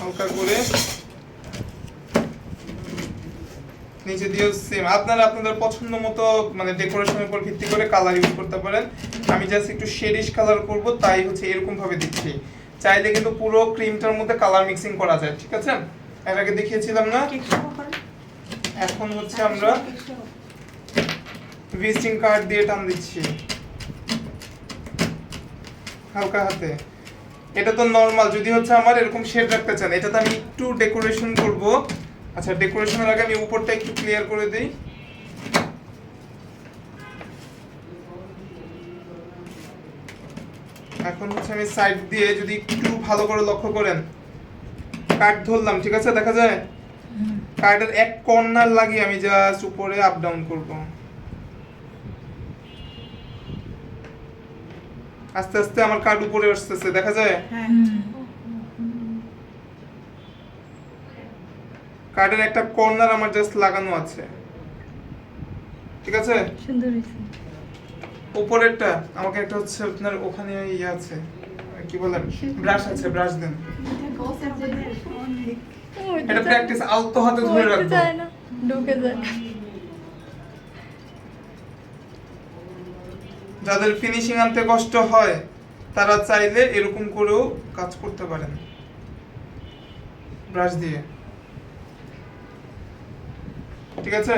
হালকা করে নিচে দিয়েও সেম। আপনারা আপনাদের পছন্দ মতো মানে ডেকোরেশনের উপর ভিত্তি করে কালার ইউজ করতে পারেন। আমি জাস্ট একটু শেডিশ কালার করব, তাই হচ্ছে এরকম ভাবে দিচ্ছি। চাইলে কিন্তু পুরো ক্রিমটার মধ্যে কালার মিক্সিং করা যায়, ঠিক আছে? এর আগে দেখিয়েছিলাম না? এখন হচ্ছে আমরা ভিজিটিং কার্ড দিয়ে টান দিচ্ছি হালকা হাতে। এটা তো নরমাল, যদি হচ্ছে আমার এরকম শেড রাখতে চান, এটাতে আমি একটু ডেকোরেশন করব। আচ্ছা, ডেকোরেশনের আগে আমি উপরটা একটু ক্লিয়ার করে দেই। এখন হচ্ছে আমি সাইড দিয়ে যদি একটু ভালো করে লক্ষ্য করেন, কাট ধরলাম, ঠিক আছে? দেখা যায় কার্ডের এক কর্নার লাগিয়ে আমি জাস্ট উপরে আপ ডাউন করব। আস্তে আস্তে আমার কার্ড উপরে আসতেছে, দেখা যায়? কার্ডের একটা কর্নার আমার জাস্ট লাগানো আছে, ঠিক আছে? সুন্দর হয়েছে। উপরেরটা আমাকে একটা হচ্ছে আপনার ওখানে ইয়ে আছে, কি বলেন, ব্রাশ আছে, ব্রাশ দেন। এটা প্র্যাকটিস, আলতো হাতে ধরে রাখবো। যায় না, ঢুকে যায়। যাদের ফিনিশিং আনতে কষ্ট হয় তারা চাইলে এরকম করেও কাজ করতে পারেন ব্রাশ দিয়ে, ঠিক আছে?